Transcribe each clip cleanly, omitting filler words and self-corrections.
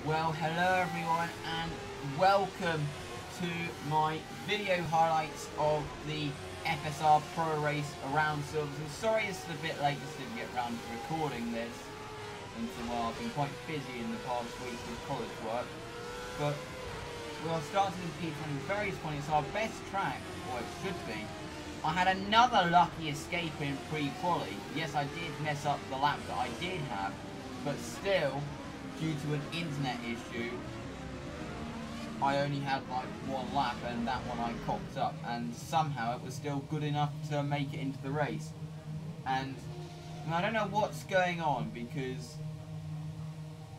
Well, hello everyone and welcome to my video highlights of the FSR Pro Race around Silvers. And sorry it's a bit late, just didn't get around to recording this until I've been quite busy in the past weeks with college work. But we are starting in P20 very disappointing. It's our best track, or it should be. I had another lucky escape in pre-quali. Yes, I did mess up the lap that I did have, but still, due to an internet issue, I only had like one lap and that one I cocked up, and somehow it was still good enough to make it into the race. And I don't know what's going on, because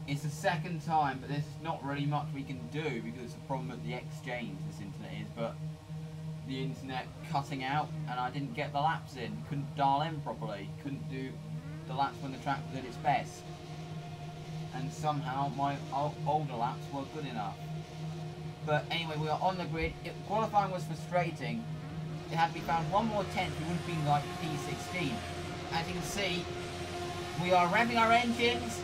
it's the second time, but there's not really much we can do because it's a problem at the exchange, this internet is, but the internet cutting out and I didn't get the laps in, couldn't dial in properly, couldn't do the laps when the track was at its best. And somehow my older laps were good enough. But anyway, we are on the grid. Qualifying was frustrating. It had we found one more tenth, we would have been like P16. As you can see, we are ramping our engines.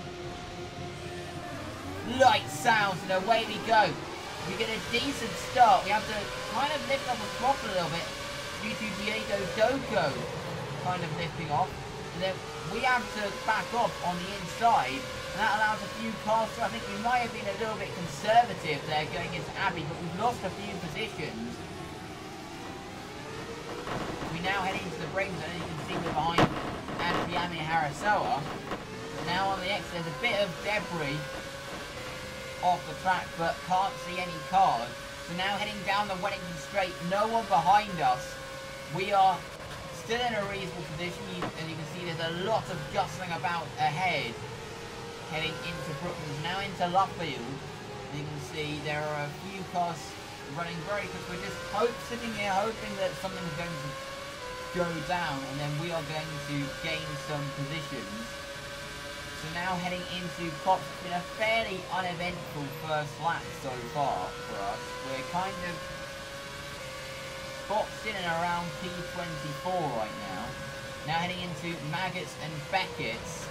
Light sounds and away we go. We get a decent start. We have to kind of lift up the throttle a little bit due to Diego Doco kind of lifting off. And then we have to back off on the inside, and that allows a few cars to, I think we might have been a little bit conservative there going into Abbey, but we've lost a few positions. We now head into the brain zone, as you can see we're behind Adriano Harasoa. But now on the exit there's a bit of debris off the track, but can't see any cars. So now heading down the Wellington Straight, no one behind us. We are still in a reasonable position, as you can see there's a lot of jostling about ahead. Heading into Brooklands, now into Luffield. You can see there are a few cars running very quick. We're just sitting here hoping that something's going to go down and then we are going to gain some positions. So now heading into Cops, it's been a fairly uneventful first lap so far for us. We're kind of boxed in and around P24 right now. Now heading into Maggots and Beckett's.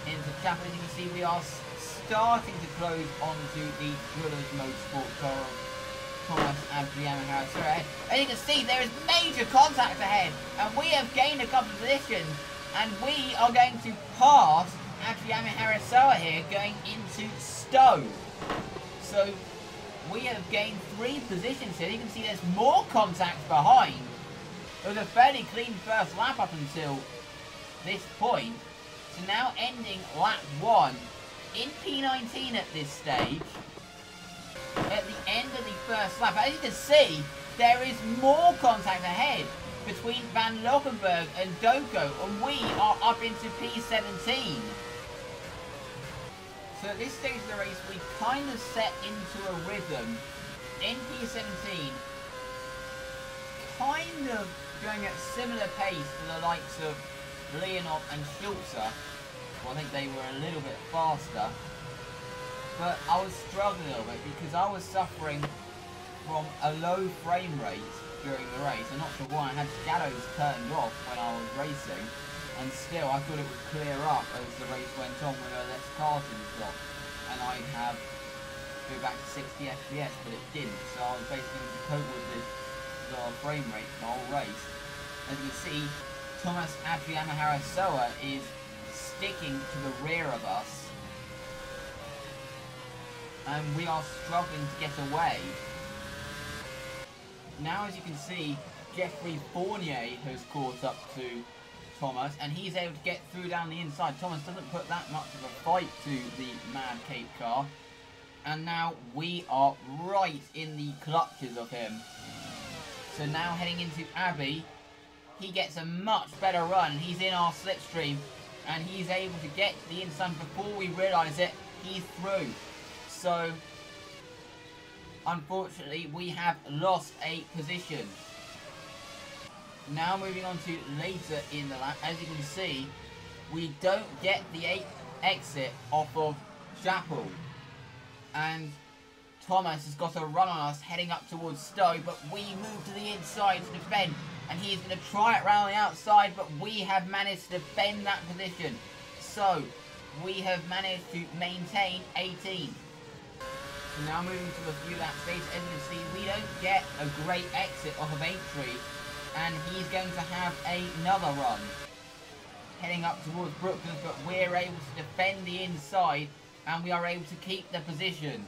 Into Chapel, as you can see we are starting to close onto the Drillers Motorsport car of Thomas Adriano Harasoa. As you can see there is major contact ahead and we have gained a couple of positions. And we are going to pass Adriano Harasoa here going into Stowe. So we have gained 3 positions here. You can see there's more contact behind. It was a fairly clean first lap up until this point. So now ending lap 1 in P19 at this stage. At the end of the first lap, as you can see, there is more contact ahead between Van Lockenberg and Doko, and we are up into P17. So at this stage of the race, we kind of set into a rhythm in P17, kind of going at similar pace to the likes of Leonov and Schulzer. Well, I think they were a little bit faster, but I was struggling a little bit because I was suffering from a low frame rate during the race. I'm not sure why. I had shadows turned off when I was racing, and still I thought it would clear up as the race went on with a less karting stop, and I'd have go back to 60 FPS, but it didn't. So I was basically going to cope with this lower frame rate the whole race. As you can see, Thomas Adriano Harasoa is sticking to the rear of us, and we are struggling to get away. Now, as you can see, Jeffrey Fournier has caught up to Thomas, and he's able to get through down the inside. Thomas doesn't put that much of a fight to the Mad Cape car, and now we are right in the clutches of him. So now heading into Abbey, he gets a much better run. He's in our slipstream, and he's able to get to the inside before we realise it. He's through. So unfortunately, we have lost a position. Now moving on to later in the lap, as you can see, we don't get the exit off of Chapel. And Thomas has got a run on us heading up towards Stowe, but we move to the inside to defend. And he's going to try it round the outside, but we have managed to defend that position. So we have managed to maintain 18. So now moving to a few laps later, as you can see, we don't get a great exit off of 8-3, and he's going to have another run heading up towards Brooklyn, but we're able to defend the inside, and we are able to keep the position.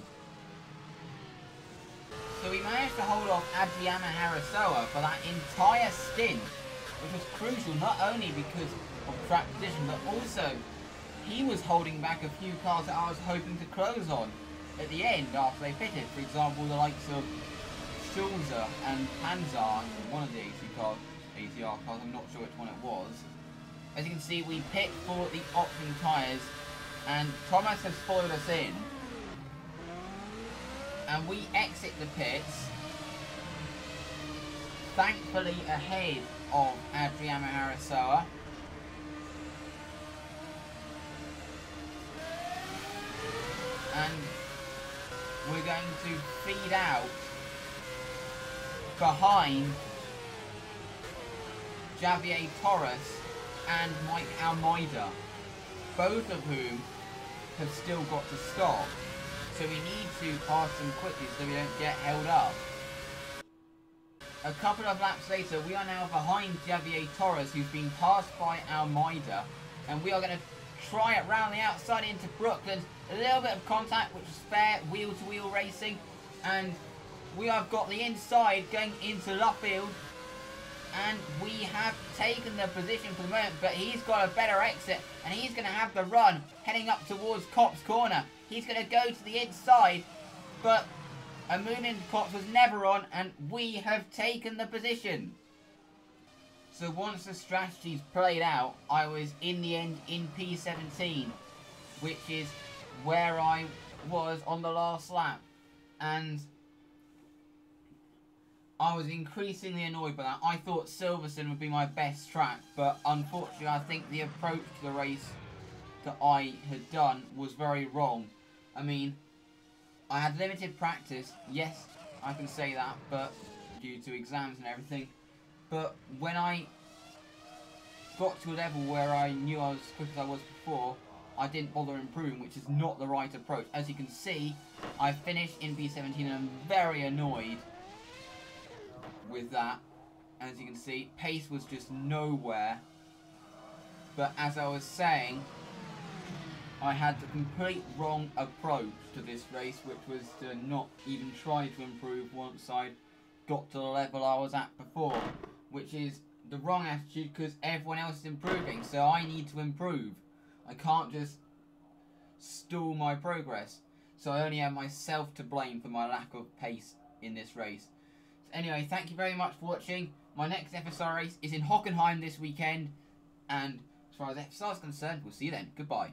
So we managed to hold off Adriana Harasoa for that entire stint, which was crucial not only because of track position, but also he was holding back a few cars that I was hoping to close on at the end after they pitted. For example, the likes of Schulze and Panzer, one of the ATR cars, I'm not sure which one it was. As you can see, we pit for the option tyres, and Thomas has followed us in. And we exit the pits, thankfully ahead of Adriana Harasoa. And we're going to feed out behind Javier Torres and Mike Almeida, both of whom have still got to stop. So we need to pass them quickly so we don't get held up. A couple of laps later, we are now behind Javier Torres, who's been passed by Almeida, and we are going to try it round the outside into Brooklyn. A little bit of contact, which is fair, wheel-to-wheel racing, and we have got the inside going into Luffield, and we have taken the position for the moment, but he's got a better exit, and he's going to have the run heading up towards Copse Corner. He's going to go to the inside, but a move into Copse was never on, and we have taken the position. So once the strategy's played out, I was in the end in P17, which is where I was on the last lap, and I was increasingly annoyed by that. I thought Silverstone would be my best track, but unfortunately I think the approach to the race that I had done was very wrong. I mean, I had limited practice, yes, I can say that, but due to exams and everything. But when I got to a level where I knew I was as quick as I was before, I didn't bother improving, which is not the right approach. As you can see, I finished in P17 and I'm very annoyed with that. As you can see, pace was just nowhere. But as I was saying, I had the complete wrong approach to this race, which was to not even try to improve once I got to the level I was at before, which is the wrong attitude because everyone else is improving, so I need to improve. I can't just stall my progress. So I only have myself to blame for my lack of pace in this race. So anyway, thank you very much for watching. My next FSR race is in Hockenheim this weekend, and as far as FSR is concerned, we'll see you then. Goodbye.